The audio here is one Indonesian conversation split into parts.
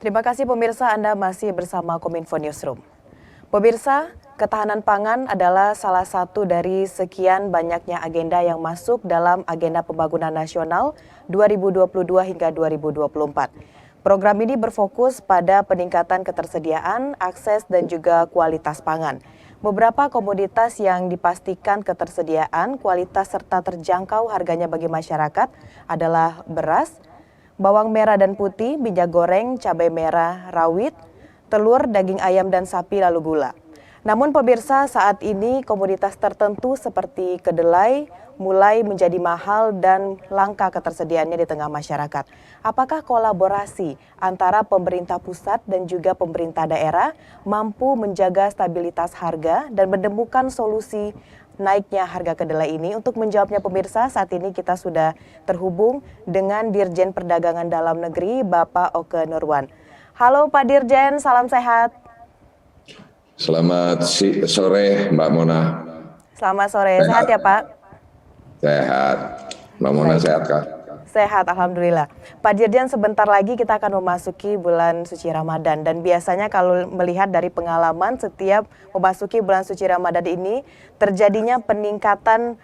Terima kasih pemirsa, Anda masih bersama Kominfo Newsroom. Pemirsa, ketahanan pangan adalah salah satu dari sekian banyaknya agenda yang masuk dalam Agenda Pembangunan Nasional 2022 hingga 2024. Program ini berfokus pada peningkatan ketersediaan, akses, dan juga kualitas pangan. Beberapa komoditas yang dipastikan ketersediaan, kualitas, serta terjangkau harganya bagi masyarakat adalah beras, bawang merah dan putih, minyak goreng, cabai merah, rawit, telur, daging ayam dan sapi, lalu gula. Namun pemirsa, saat ini komoditas tertentu seperti kedelai mulai menjadi mahal dan langka ketersediaannya di tengah masyarakat. Apakah kolaborasi antara pemerintah pusat dan juga pemerintah daerah mampu menjaga stabilitas harga dan menemukan solusi naiknya harga kedelai ini? Untuk menjawabnya pemirsa, saat ini kita sudah terhubung dengan Dirjen Perdagangan Dalam Negeri, Bapak Oke Nurwan. Halo Pak Dirjen, salam sehat. Selamat sore Mbak Mona. Selamat sore, sehat ya Pak? Sehat. Mbak Mona sehat Kak? Sehat, Alhamdulillah. Pak Dirjen, sebentar lagi kita akan memasuki bulan suci Ramadan. Dan biasanya kalau melihat dari pengalaman setiap memasuki bulan suci Ramadan ini terjadinya peningkatan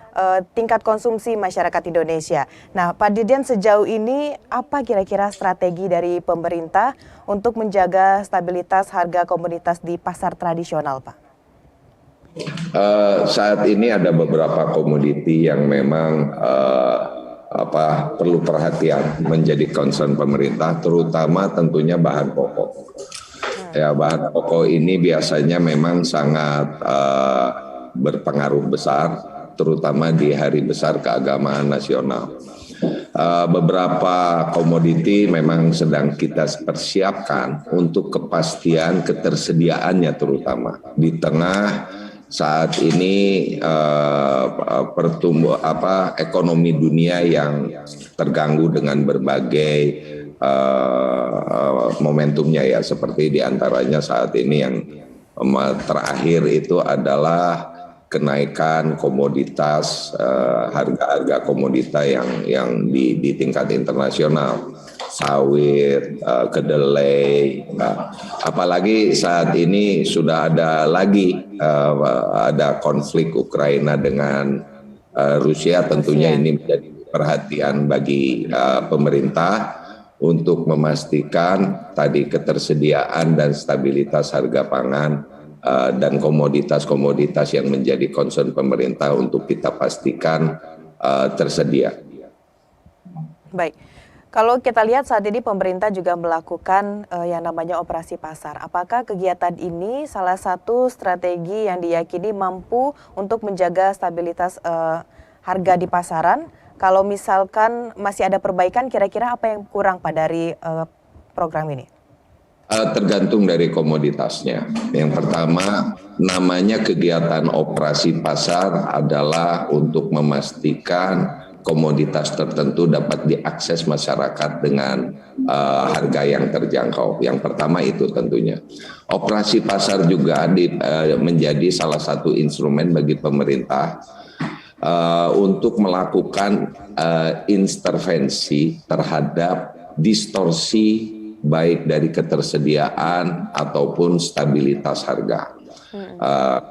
tingkat konsumsi masyarakat Indonesia. Nah, Pak Dirjen, sejauh ini apa kira-kira strategi dari pemerintah untuk menjaga stabilitas harga komoditas di pasar tradisional, Pak? Saat ini ada beberapa komoditi yang memang perlu perhatian menjadi concern pemerintah, terutama tentunya bahan pokok. Ya, bahan pokok ini biasanya memang sangat berpengaruh besar, terutama di hari besar keagamaan nasional. Beberapa komoditi memang sedang kita persiapkan untuk kepastian ketersediaannya, terutama di tengah saat ini ekonomi dunia yang terganggu dengan berbagai momentumnya, ya, seperti diantaranya saat ini yang terakhir itu adalah kenaikan komoditas, harga-harga komoditas yang di tingkat internasional, sawit, kedelai. Nah, apalagi saat ini sudah ada lagi ada konflik Ukraina dengan Rusia, tentunya ini menjadi perhatian bagi pemerintah untuk memastikan tadi ketersediaan dan stabilitas harga pangan dan komoditas-komoditas yang menjadi concern pemerintah untuk kita pastikan tersedia. Baik. Kalau kita lihat saat ini pemerintah juga melakukan yang namanya operasi pasar. Apakah kegiatan ini salah satu strategi yang diyakini mampu untuk menjaga stabilitas harga di pasaran? Kalau misalkan masih ada perbaikan, kira-kira apa yang kurang Pak dari program ini? Tergantung dari komoditasnya. Yang pertama, namanya kegiatan operasi pasar adalah untuk memastikan komoditas tertentu dapat diakses masyarakat dengan harga yang terjangkau. Yang pertama itu tentunya. Operasi pasar juga menjadi salah satu instrumen bagi pemerintah untuk melakukan intervensi terhadap distorsi baik dari ketersediaan ataupun stabilitas harga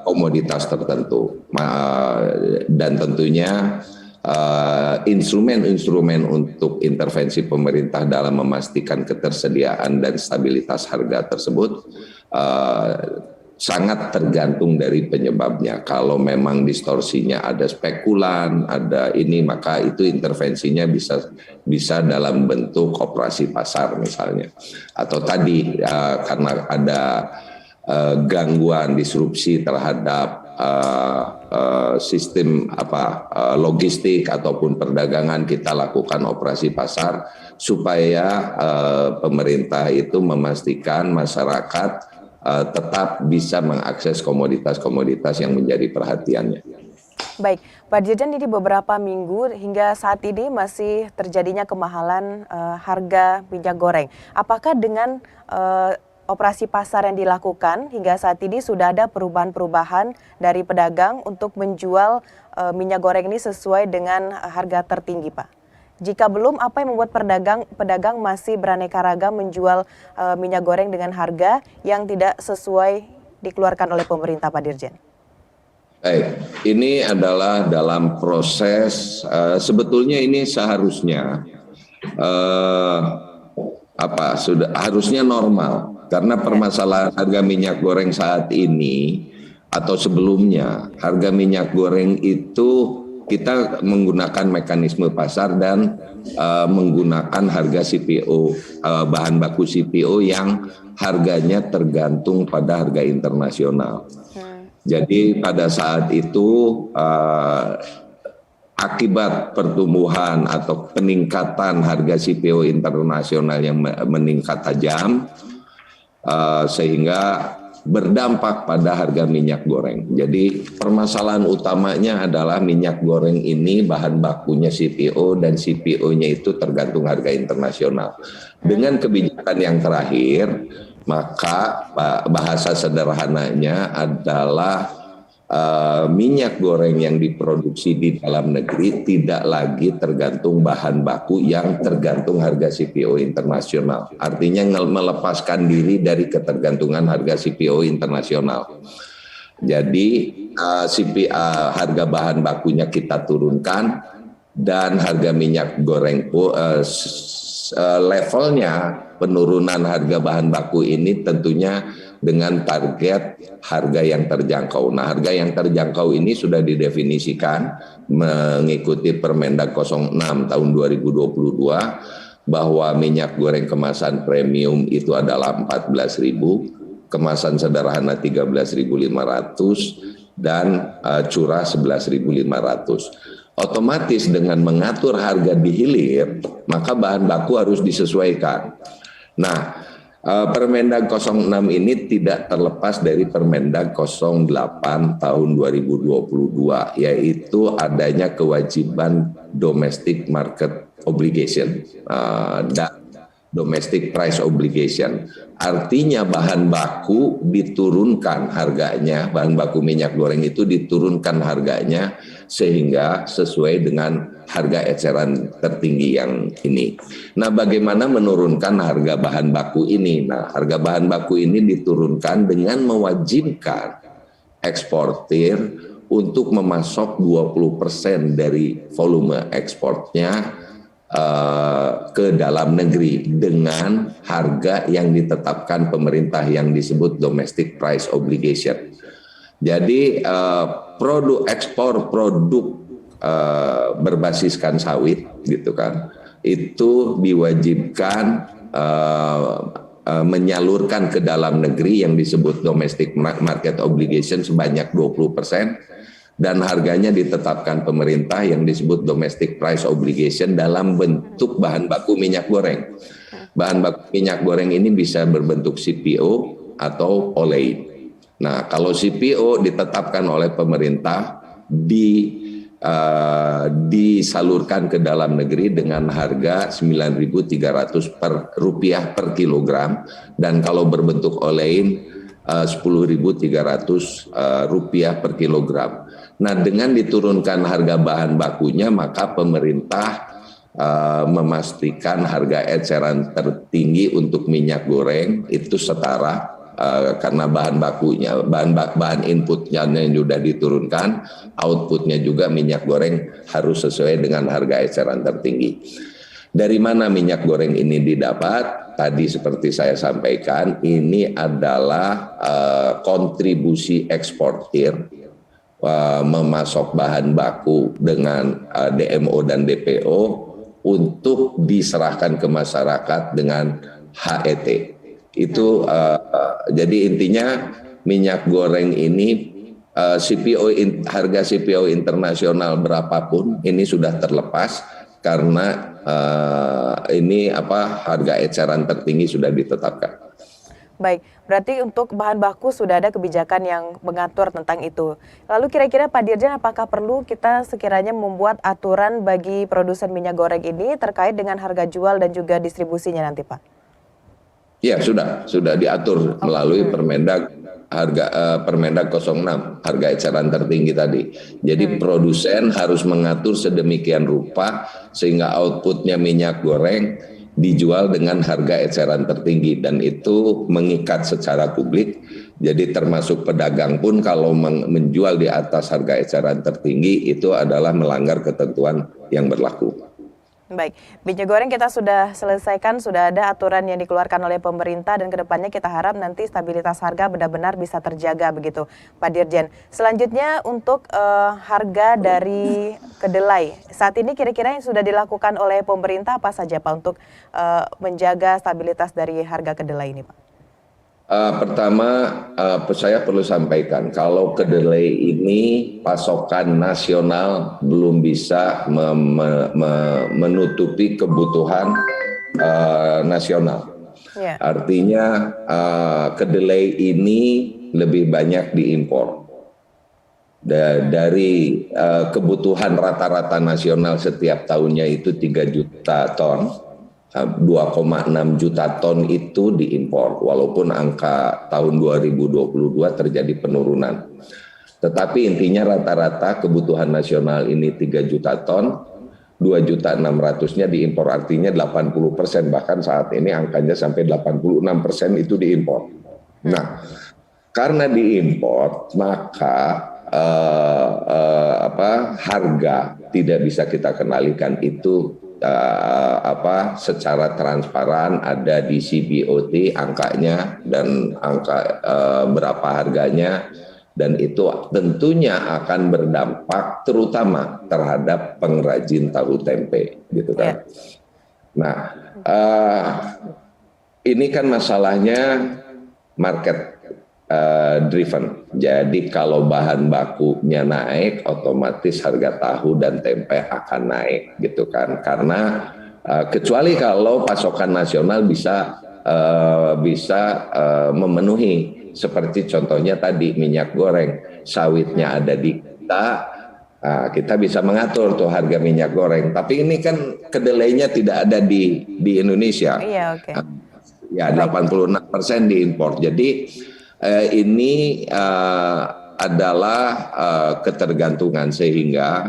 komoditas tertentu, dan tentunya instrumen-instrumen untuk intervensi pemerintah dalam memastikan ketersediaan dan stabilitas harga tersebut sangat tergantung dari penyebabnya. Kalau memang distorsinya ada spekulan, ada ini, maka itu intervensinya bisa dalam bentuk operasi pasar misalnya. Atau tadi karena ada gangguan disrupsi terhadap sistem logistik ataupun perdagangan, kita lakukan operasi pasar supaya pemerintah itu memastikan masyarakat tetap bisa mengakses komoditas-komoditas yang menjadi perhatiannya. Baik, Pak Dirjen, ini beberapa minggu hingga saat ini masih terjadinya kemahalan harga minyak goreng. Apakah dengan operasi pasar yang dilakukan hingga saat ini sudah ada perubahan-perubahan dari pedagang untuk menjual minyak goreng ini sesuai dengan harga tertinggi, Pak? Jika belum, apa yang membuat pedagang masih beraneka ragam menjual minyak goreng dengan harga yang tidak sesuai dikeluarkan oleh pemerintah, Pak Dirjen? Baik, ini adalah dalam proses sebetulnya ini seharusnya eh, sudah harusnya normal karena permasalahan harga minyak goreng saat ini atau sebelumnya harga minyak goreng itu kita menggunakan mekanisme pasar dan menggunakan harga CPO bahan baku CPO yang harganya tergantung pada harga internasional. Jadi pada saat itu akibat pertumbuhan atau peningkatan harga CPO internasional yang meningkat tajam, sehingga berdampak pada harga minyak goreng. Jadi permasalahan utamanya adalah minyak goreng ini bahan bakunya CPO dan CPO-nya itu tergantung harga internasional. Dengan kebijakan yang terakhir, maka bahasa sederhananya adalah minyak goreng yang diproduksi di dalam negeri tidak lagi tergantung bahan baku yang tergantung harga CPO internasional. Artinya melepaskan diri dari ketergantungan harga CPO internasional. Jadi harga bahan bakunya kita turunkan dan harga minyak goreng levelnya penurunan harga bahan baku ini tentunya dengan target harga yang terjangkau. Nah, harga yang terjangkau ini sudah didefinisikan mengikuti Permendag 06 tahun 2022 bahwa minyak goreng kemasan premium itu adalah 14.000, kemasan sederhana 13.500 dan curah 11.500. Otomatis dengan mengatur harga di hilir, maka bahan baku harus disesuaikan. Nah, Permendag 06 ini tidak terlepas dari Permendag 08 tahun 2022, yaitu adanya kewajiban domestic market obligation dan domestic price obligation. Artinya bahan baku diturunkan harganya, bahan baku minyak goreng itu diturunkan harganya sehingga sesuai dengan harga eceran tertinggi yang ini. Nah, bagaimana menurunkan harga bahan baku ini? Nah, harga bahan baku ini diturunkan dengan mewajibkan eksportir untuk memasok 20% dari volume ekspornya ke dalam negeri dengan harga yang ditetapkan pemerintah yang disebut domestic price obligation. Jadi produk ekspor produk berbasiskan sawit gitu kan, itu diwajibkan menyalurkan ke dalam negeri yang disebut domestic market obligation sebanyak 20%. Dan harganya ditetapkan pemerintah yang disebut domestic price obligation dalam bentuk bahan baku minyak goreng. Bahan baku minyak goreng ini bisa berbentuk CPO atau olein. Nah, kalau CPO ditetapkan oleh pemerintah disalurkan ke dalam negeri dengan harga 9.300 rupiah per kilogram, dan kalau berbentuk olein 10.300 rupiah per kilogram. Nah, dengan diturunkan harga bahan bakunya, maka pemerintah memastikan harga eceran tertinggi untuk minyak goreng itu setara karena bahan bakunya, bahan inputnya yang sudah diturunkan, outputnya juga minyak goreng harus sesuai dengan harga eceran tertinggi. Dari mana minyak goreng ini didapat? Tadi seperti saya sampaikan, ini adalah kontribusi eksportir memasok bahan baku dengan DMO dan DPO untuk diserahkan ke masyarakat dengan HET. Itu jadi intinya minyak goreng ini harga CPO internasional berapapun ini sudah terlepas karena ini harga eceran tertinggi sudah ditetapkan. Baik, berarti untuk bahan baku sudah ada kebijakan yang mengatur tentang itu. Lalu kira-kira Pak Dirjen, apakah perlu kita sekiranya membuat aturan bagi produsen minyak goreng ini terkait dengan harga jual dan juga distribusinya nanti, Pak? Ya, sudah diatur melalui Permendag harga Permendag 06, harga eceran tertinggi tadi. Jadi produsen harus mengatur sedemikian rupa sehingga outputnya minyak goreng dijual dengan harga eceran tertinggi, dan itu mengikat secara publik. Jadi termasuk pedagang pun kalau menjual di atas harga eceran tertinggi itu adalah melanggar ketentuan yang berlaku. Baik, minyak goreng kita sudah selesaikan, sudah ada aturan yang dikeluarkan oleh pemerintah dan kedepannya kita harap nanti stabilitas harga benar-benar bisa terjaga begitu, Pak Dirjen. Selanjutnya untuk harga dari kedelai, saat ini kira-kira yang sudah dilakukan oleh pemerintah apa saja Pak untuk menjaga stabilitas dari harga kedelai ini Pak? Pertama, saya perlu sampaikan kalau kedelai ini pasokan nasional belum bisa menutupi kebutuhan nasional. Yeah. Artinya kedelai ini lebih banyak diimpor. Dari kebutuhan rata-rata nasional setiap tahunnya itu 3 juta ton. 2,6 juta ton itu diimpor, walaupun angka tahun 2022 terjadi penurunan. Tetapi intinya rata-rata kebutuhan nasional ini 3 juta ton, 2.600.000-nya diimpor, artinya 80%, bahkan saat ini angkanya sampai 86% itu diimpor. Nah, karena diimpor, maka harga tidak bisa kita kendalikan itu. Secara transparan ada di CBOT angkanya dan angka berapa harganya, dan itu tentunya akan berdampak terutama terhadap pengrajin tahu tempe gitu kan. Nah, ini kan masalahnya market driven. Jadi kalau bahan bakunya naik, otomatis harga tahu dan tempe akan naik gitu kan. Karena kecuali kalau pasokan nasional bisa memenuhi, seperti contohnya tadi minyak goreng, sawitnya ada di kita bisa mengatur tuh harga minyak goreng. Tapi ini kan kedelainya tidak ada di Indonesia. Iya, oke. Ya, 86% diimpor. Jadi ini adalah ketergantungan, sehingga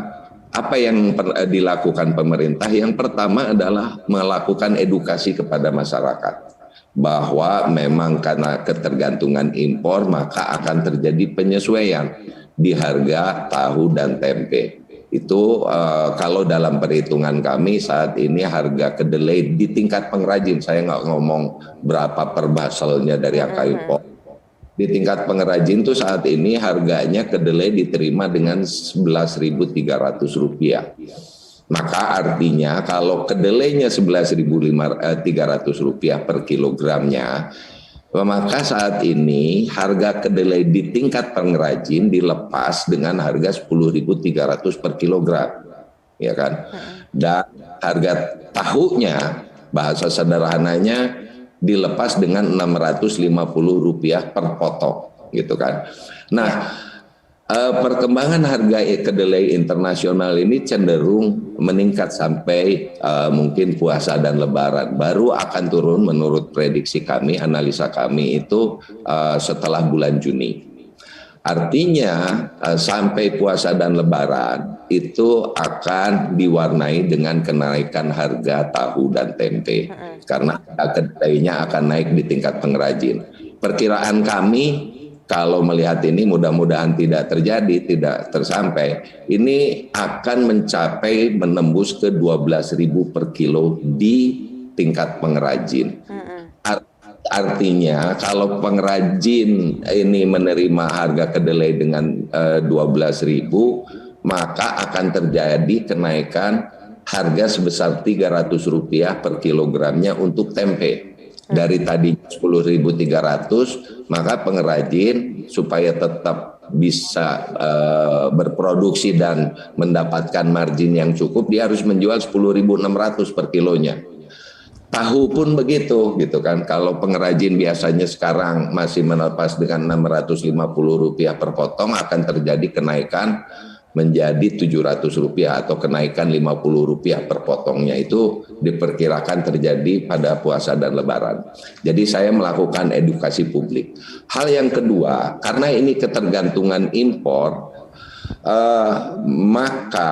apa yang dilakukan pemerintah yang pertama adalah melakukan edukasi kepada masyarakat bahwa memang karena ketergantungan impor maka akan terjadi penyesuaian di harga tahu dan tempe. Itu kalau dalam perhitungan kami saat ini harga kedelai di tingkat pengrajin, saya nggak ngomong berapa per baselnya dari angka impor. Di tingkat pengrajin tuh saat ini harganya kedelai diterima dengan Rp11.300. Maka artinya kalau kedelainya Rp11.300 per kilogramnya, maka saat ini harga kedelai di tingkat pengrajin dilepas dengan harga Rp10.300 per kilogram, ya kan? Dan harga tahunya, bahasa sederhananya, dilepas dengan Rp650 per potong, gitu kan. Nah, perkembangan harga kedelai internasional ini cenderung meningkat sampai mungkin puasa dan lebaran. Baru akan turun menurut prediksi kami, analisa kami itu setelah bulan Juni. Artinya sampai puasa dan lebaran itu akan diwarnai dengan kenaikan harga tahu dan tempe karena kedelainya akan naik di tingkat pengrajin. Perkiraan kami kalau melihat ini mudah-mudahan tidak terjadi, tidak tersampai, ini akan mencapai menembus ke 12.000 per kilo di tingkat pengrajin. Artinya kalau pengrajin ini menerima harga kedelai dengan 12.000, maka akan terjadi kenaikan harga sebesar Rp300 per kilogramnya untuk tempe. Dari tadi 10.300, maka pengrajin supaya tetap bisa berproduksi dan mendapatkan margin yang cukup, dia harus menjual 10.600 per kilonya. Tahu pun begitu, gitu kan. Kalau pengrajin biasanya sekarang masih melepas dengan Rp650 per potong, akan terjadi kenaikan menjadi Rp700 atau kenaikan Rp50 per potongnya itu diperkirakan terjadi pada puasa dan lebaran. Jadi saya melakukan edukasi publik. Hal yang kedua, karena ini ketergantungan impor, maka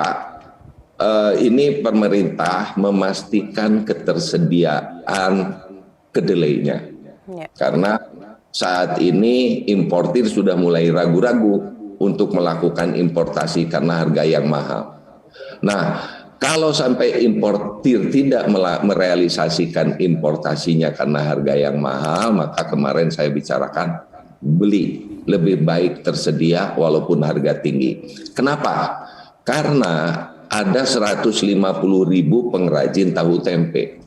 ini pemerintah memastikan ketersediaan kedelainya. Karena saat ini importir sudah mulai ragu-ragu untuk melakukan importasi karena harga yang mahal. Nah, kalau sampai importir tidak merealisasikan importasinya karena harga yang mahal, maka kemarin saya bicarakan beli, lebih baik tersedia walaupun harga tinggi. Kenapa? Karena ada 150.000 pengrajin tahu tempe.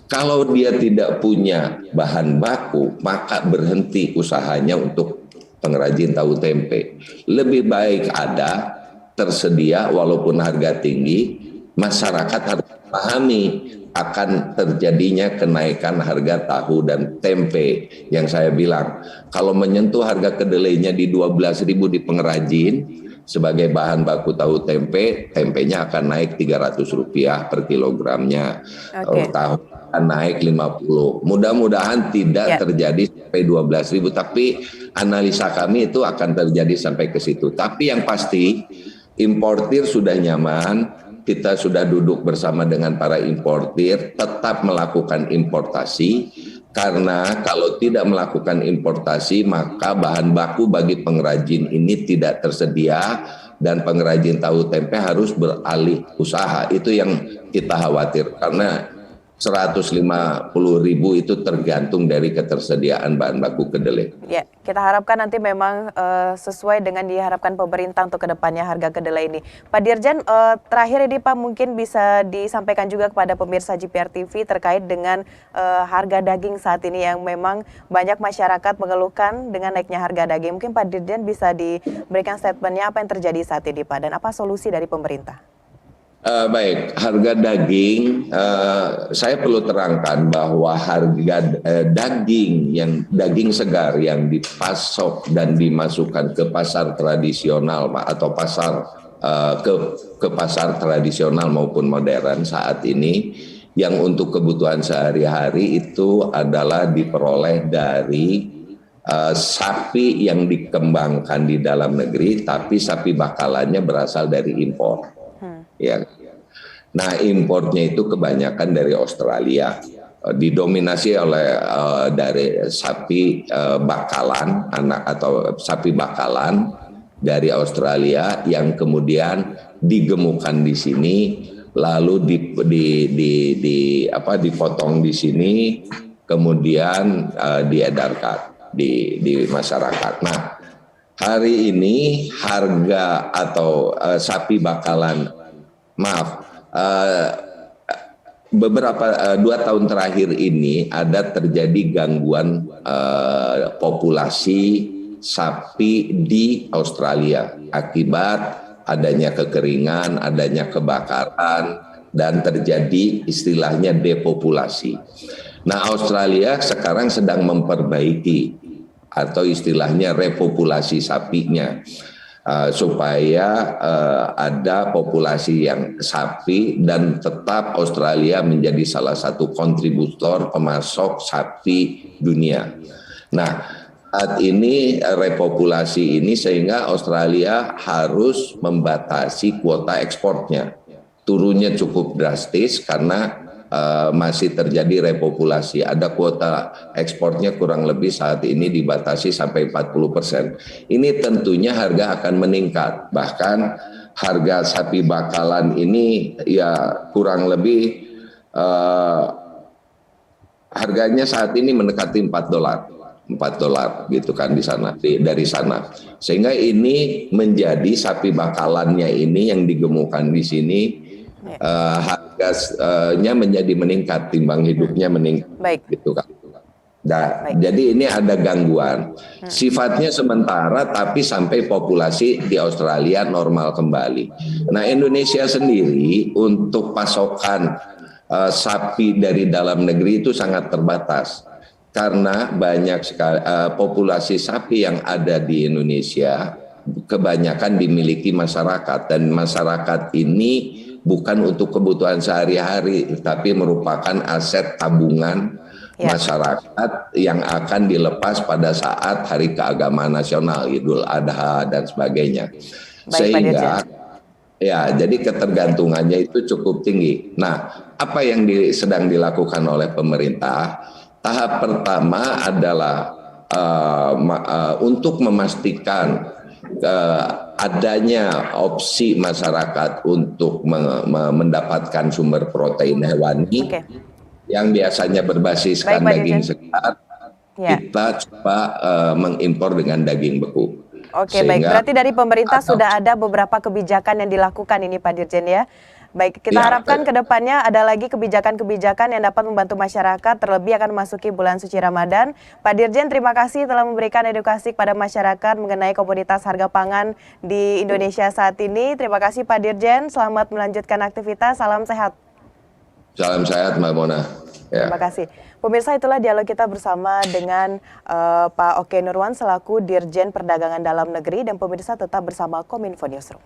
Kalau dia tidak punya bahan baku, maka berhenti usahanya untuk pengrajin tahu tempe. Lebih baik ada, tersedia walaupun harga tinggi, masyarakat harus pahami akan terjadinya kenaikan harga tahu dan tempe. Yang saya bilang, kalau menyentuh harga kedelainya di 12.000 di pengrajin, sebagai bahan baku tahu tempe, tempenya akan naik Rp300 per kilogramnya. Tahu akan naik 50. Mudah-mudahan tidak terjadi sampai 12.000, tapi analisa kami itu akan terjadi sampai ke situ. Tapi yang pasti importir sudah nyaman, kita sudah duduk bersama dengan para importir, tetap melakukan importasi, karena kalau tidak melakukan importasi maka bahan baku bagi pengrajin ini tidak tersedia dan pengrajin tahu tempe harus beralih usaha. Itu yang kita khawatir, karena 150.000 itu tergantung dari ketersediaan bahan baku kedelai. Ya, kita harapkan nanti memang sesuai dengan diharapkan pemerintah untuk kedepannya harga kedelai ini. Pak Dirjen, terakhir ini Pak mungkin bisa disampaikan juga kepada pemirsa GPR TV terkait dengan harga daging saat ini yang memang banyak masyarakat mengeluhkan dengan naiknya harga daging. Mungkin Pak Dirjen bisa diberikan statementnya apa yang terjadi saat ini Pak dan apa solusi dari pemerintah? Baik, harga daging, saya perlu terangkan bahwa harga daging segar yang dipasok dan dimasukkan ke pasar tradisional atau ke pasar tradisional maupun modern saat ini, yang untuk kebutuhan sehari-hari itu adalah diperoleh dari sapi yang dikembangkan di dalam negeri, tapi sapi bakalannya berasal dari impor. Ya. Nah, importnya itu kebanyakan dari Australia, didominasi oleh dari sapi bakalan, anak atau sapi bakalan dari Australia yang kemudian digemukkan di sini, lalu dipotong di sini, kemudian diedarkan di masyarakat. Nah, hari ini harga atau sapi bakalan, beberapa 2 tahun terakhir ini ada terjadi gangguan populasi sapi di Australia akibat adanya kekeringan, adanya kebakaran, dan terjadi istilahnya depopulasi. Nah, Australia sekarang sedang memperbaiki atau istilahnya repopulasi sapinya. Supaya ada populasi yang sapi dan tetap Australia menjadi salah satu kontributor pemasok sapi dunia. Nah, saat ini repopulasi ini sehingga Australia harus membatasi kuota ekspornya. Turunnya cukup drastis karena masih terjadi repopulasi. Ada kuota ekspornya kurang lebih saat ini dibatasi sampai 40%. Ini tentunya harga akan meningkat. Bahkan harga sapi bakalan ini ya kurang lebih harganya saat ini mendekati $4 gitu kan di sana, dari sana. Sehingga ini menjadi sapi bakalannya ini yang digemukkan di sini, harganya menjadi meningkat, timbang hidupnya meningkat. Baik. Gitu kan. Nah, jadi ini ada gangguan. Sifatnya sementara, tapi sampai populasi di Australia normal kembali. Nah, Indonesia sendiri untuk pasokan sapi dari dalam negeri itu sangat terbatas. Karena banyak sekali populasi sapi yang ada di Indonesia kebanyakan dimiliki masyarakat, dan masyarakat ini bukan untuk kebutuhan sehari-hari, tapi merupakan aset tabungan masyarakat yang akan dilepas pada saat Hari Keagamaan Nasional, Idul Adha dan sebagainya. Sehingga ya, jadi ketergantungannya itu cukup tinggi. Nah, apa yang sedang dilakukan oleh pemerintah? Tahap pertama adalah untuk memastikan adanya opsi masyarakat untuk mendapatkan sumber protein hewani yang biasanya berbasiskan daging segar, kita coba mengimpor dengan daging beku. Oke, baik. Berarti dari pemerintah sudah ada beberapa kebijakan yang dilakukan ini, Pak Dirjen, ya. Baik, kita harapkan ke depannya ada lagi kebijakan-kebijakan yang dapat membantu masyarakat, terlebih akan memasuki bulan suci Ramadan. Pak Dirjen, terima kasih telah memberikan edukasi kepada masyarakat mengenai komoditas harga pangan di Indonesia saat ini. Terima kasih Pak Dirjen, selamat melanjutkan aktivitas, salam sehat. Salam sehat, Mbak Mona. Ya. Terima kasih. Pemirsa, itulah dialog kita bersama dengan Pak Oke Nurwan selaku Dirjen Perdagangan Dalam Negeri, dan pemirsa tetap bersama Kominfo Newsroom.